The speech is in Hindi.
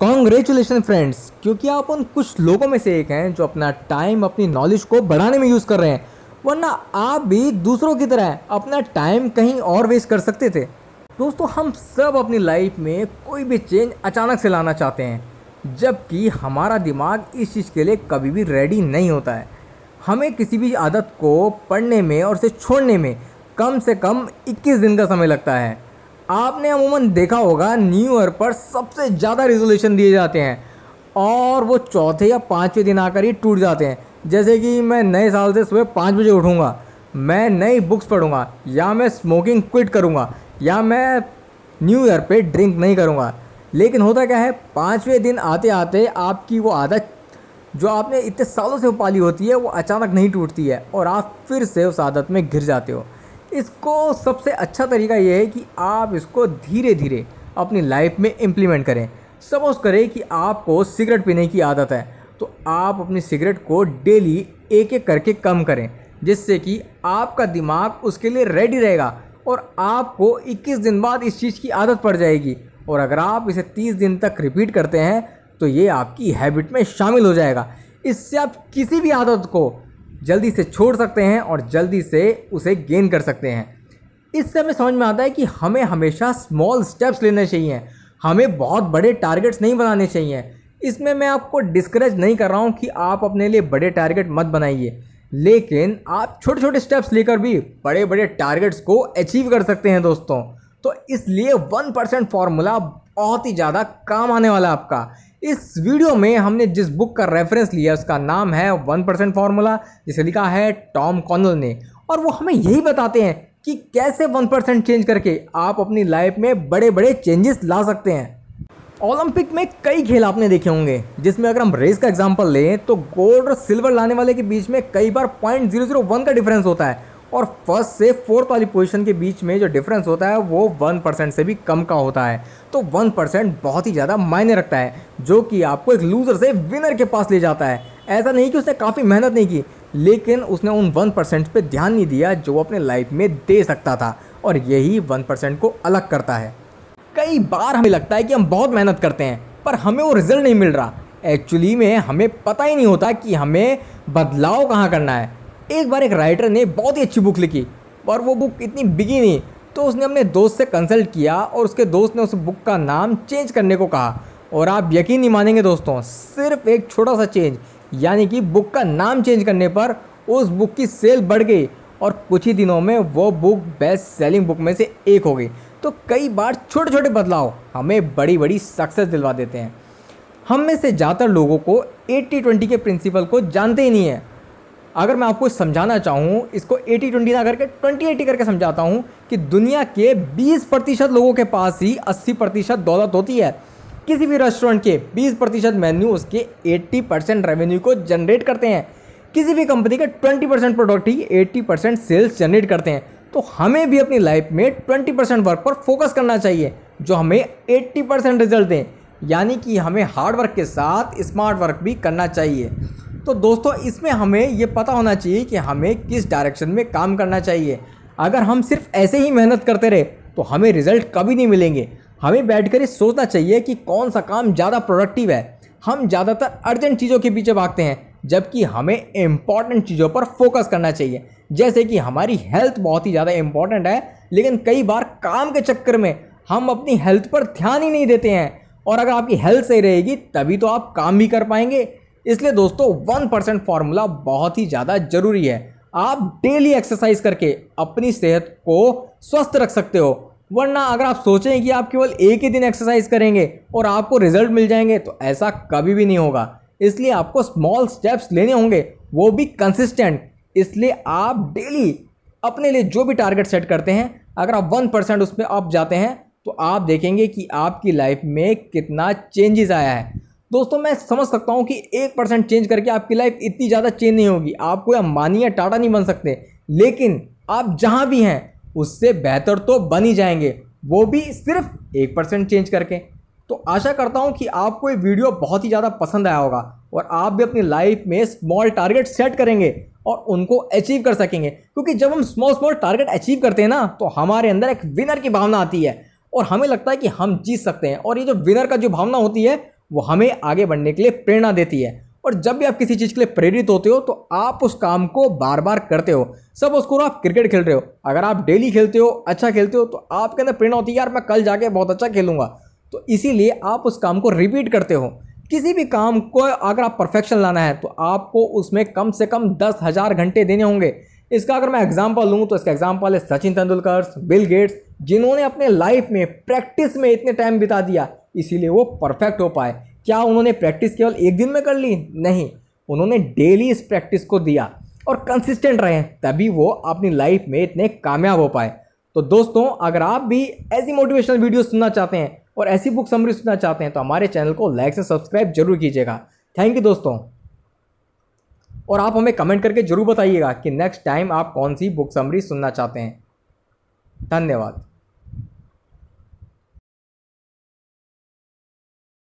कॉन्ग्रेचुलेशन फ्रेंड्स, क्योंकि आप उन कुछ लोगों में से एक हैं जो अपना टाइम अपनी नॉलेज को बढ़ाने में यूज़ कर रहे हैं, वरना आप भी दूसरों की तरह अपना टाइम कहीं और वेस्ट कर सकते थे। दोस्तों, हम सब अपनी लाइफ में कोई भी चेंज अचानक से लाना चाहते हैं, जबकि हमारा दिमाग इस चीज़ के लिए कभी भी रेडी नहीं होता है। हमें किसी भी आदत को पढ़ने में और उसे छोड़ने में कम से कम 21 दिन का समय लगता है। आपने अमूमन देखा होगा, न्यू ईयर पर सबसे ज़्यादा रेजोल्यूशन दिए जाते हैं और वो चौथे या पाँचवें दिन आकर ही टूट जाते हैं। जैसे कि मैं नए साल से सुबह 5 बजे उठूँगा, मैं नई बुक्स पढ़ूँगा, या मैं स्मोकिंग क्विट करूँगा, या मैं न्यू ईयर पे ड्रिंक नहीं करूँगा। लेकिन होता क्या है, 5वें दिन आते आते आपकी वो आदत जो आपने इतने सालों से पाली होती है वो अचानक नहीं टूटती है और आप फिर से उस आदत में घिर जाते हो। इसको सबसे अच्छा तरीका ये है कि आप इसको धीरे धीरे अपनी लाइफ में इम्प्लीमेंट करें। सपोज़ करें कि आपको सिगरेट पीने की आदत है, तो आप अपनी सिगरेट को डेली एक एक करके कम करें, जिससे कि आपका दिमाग उसके लिए रेडी रहेगा और आपको 21 दिन बाद इस चीज़ की आदत पड़ जाएगी। और अगर आप इसे 30 दिन तक रिपीट करते हैं तो ये आपकी हैबिट में शामिल हो जाएगा। इससे आप किसी भी आदत को जल्दी से छोड़ सकते हैं और जल्दी से उसे गेन कर सकते हैं। इससे हमें समझ में आता है कि हमें हमेशा स्मॉल स्टेप्स लेने चाहिए, हमें बहुत बड़े टारगेट्स नहीं बनाने चाहिए। इसमें मैं आपको डिस्करेज नहीं कर रहा हूँ कि आप अपने लिए बड़े टारगेट मत बनाइए, लेकिन आप छोटे छोटे स्टेप्स लेकर भी बड़े बड़े टारगेट्स को अचीव कर सकते हैं दोस्तों। तो इसलिए 1% फार्मूला बहुत ही ज़्यादा काम आने वाला है आपका। इस वीडियो में हमने जिस बुक का रेफरेंस लिया उसका नाम है 1% फार्मूला, जिसे लिखा है टॉम कॉनल ने, और वो हमें यही बताते हैं कि कैसे 1% चेंज करके आप अपनी लाइफ में बड़े बड़े चेंजेस ला सकते हैं। ओलंपिक में कई खेल आपने देखे होंगे, जिसमें अगर हम रेस का एग्जांपल लें तो गोल्ड और सिल्वर लाने वाले के बीच में कई बार 0.001 का डिफरेंस होता है और फर्स्ट से फोर्थ वाली पोजीशन के बीच में जो डिफरेंस होता है वो 1% से भी कम का होता है। तो 1% बहुत ही ज़्यादा मायने रखता है, जो कि आपको एक लूज़र से विनर के पास ले जाता है। ऐसा नहीं कि उसने काफ़ी मेहनत नहीं की, लेकिन उसने उन 1% पे ध्यान नहीं दिया जो अपने लाइफ में दे सकता था, और यही 1% को अलग करता है। कई बार हमें लगता है कि हम बहुत मेहनत करते हैं पर हमें वो रिजल्ट नहीं मिल रहा। एक्चुअली में हमें पता ही नहीं होता कि हमें बदलाव कहाँ करना है। एक बार एक राइटर ने बहुत ही अच्छी बुक लिखी, पर वो बुक इतनी बिकी नहीं, तो उसने अपने दोस्त से कंसल्ट किया और उसके दोस्त ने उस बुक का नाम चेंज करने को कहा। और आप यकीन नहीं मानेंगे दोस्तों, सिर्फ एक छोटा सा चेंज, यानी कि बुक का नाम चेंज करने पर उस बुक की सेल बढ़ गई और कुछ ही दिनों में वो बुक बेस्ट सेलिंग बुक में से एक हो गई। तो कई बार छोटे छोटे बदलाव हमें बड़ी बड़ी सक्सेस दिलवा देते हैं। हम में से ज़्यादातर लोगों को 80-20 के प्रिंसिपल को जानते ही नहीं है। अगर मैं आपको समझाना चाहूँ, इसको 80-20 ना करके 20-80 करके समझाता हूँ कि दुनिया के 20% लोगों के पास ही 80% दौलत होती है। किसी भी रेस्टोरेंट के 20% मेन्यू उसके 80% रेवेन्यू को जनरेट करते हैं। किसी भी कंपनी के 20% प्रोडक्ट ही 80% सेल्स जनरेट करते हैं। तो हमें भी अपनी लाइफ में 20% वर्क पर फोकस करना चाहिए जो हमें 80% रिजल्ट दें, यानी कि हमें हार्ड वर्क के साथ स्मार्ट वर्क भी करना चाहिए। तो दोस्तों, इसमें हमें ये पता होना चाहिए कि हमें किस डायरेक्शन में काम करना चाहिए। अगर हम सिर्फ ऐसे ही मेहनत करते रहे तो हमें रिजल्ट कभी नहीं मिलेंगे। हमें बैठकर ये सोचना चाहिए कि कौन सा काम ज़्यादा प्रोडक्टिव है। हम ज़्यादातर अर्जेंट चीज़ों के पीछे भागते हैं, जबकि हमें इम्पॉर्टेंट चीज़ों पर फोकस करना चाहिए। जैसे कि हमारी हेल्थ बहुत ही ज़्यादा इम्पॉर्टेंट है, लेकिन कई बार काम के चक्कर में हम अपनी हेल्थ पर ध्यान ही नहीं देते हैं। और अगर आपकी हेल्थ सही रहेगी तभी तो आप काम भी कर पाएंगे। इसलिए दोस्तों, 1% फार्मूला बहुत ही ज़्यादा ज़रूरी है। आप डेली एक्सरसाइज करके अपनी सेहत को स्वस्थ रख सकते हो, वरना अगर आप सोचें कि आप केवल एक ही दिन एक्सरसाइज करेंगे और आपको रिजल्ट मिल जाएंगे तो ऐसा कभी भी नहीं होगा। इसलिए आपको स्मॉल स्टेप्स लेने होंगे, वो भी कंसिस्टेंट। इसलिए आप डेली अपने लिए जो भी टारगेट सेट करते हैं, अगर आप 1% उसमें अप जाते हैं तो आप देखेंगे कि आपकी लाइफ में कितना चेंजेस आया है। दोस्तों, मैं समझ सकता हूँ कि 1% चेंज करके आपकी लाइफ इतनी ज़्यादा चेंज नहीं होगी, आप कोई अंबानी या टाटा नहीं बन सकते, लेकिन आप जहाँ भी हैं उससे बेहतर तो बन ही जाएंगे, वो भी सिर्फ 1% चेंज करके। तो आशा करता हूँ कि आपको ये वीडियो बहुत ही ज़्यादा पसंद आया होगा और आप भी अपनी लाइफ में स्मॉल टारगेट सेट करेंगे और उनको अचीव कर सकेंगे। क्योंकि जब हम स्मॉल टारगेट अचीव करते हैं ना, तो हमारे अंदर एक विनर की भावना आती है और हमें लगता है कि हम जीत सकते हैं। और ये जो विनर का जो भावना होती है वो हमें आगे बढ़ने के लिए प्रेरणा देती है। और जब भी आप किसी चीज़ के लिए प्रेरित होते हो तो आप उस काम को बार बार करते हो। सपोज करो आप क्रिकेट खेल रहे हो, अगर आप डेली खेलते हो, अच्छा खेलते हो, तो आपके अंदर प्रेरणा होती है यार मैं कल जाके बहुत अच्छा खेलूंगा। तो इसीलिए आप उस काम को रिपीट करते हो। किसी भी काम को अगर आप परफेक्शन लाना है तो आपको उसमें कम से कम 10,000 घंटे देने होंगे। इसका अगर मैं एग्जांपल लूँ तो इसका एग्जांपल है सचिन तेंदुलकर, बिल गेट्स, जिन्होंने अपने लाइफ में प्रैक्टिस में इतने टाइम बिता दिया, इसीलिए वो परफेक्ट हो पाए। क्या उन्होंने प्रैक्टिस केवल एक दिन में कर ली? नहीं, उन्होंने डेली इस प्रैक्टिस को दिया और कंसिस्टेंट रहे, तभी वो अपनी लाइफ में इतने कामयाब हो पाए। तो दोस्तों, अगर आप भी ऐसी मोटिवेशनल वीडियो सुनना चाहते हैं और ऐसी बुक समरी सुनना चाहते हैं तो हमारे चैनल को लाइक से सब्सक्राइब जरूर कीजिएगा। थैंक यू दोस्तों। और आप हमें कमेंट करके जरूर बताइएगा कि नेक्स्ट टाइम आप कौन सी बुक समरी सुनना चाहते हैं। धन्यवाद।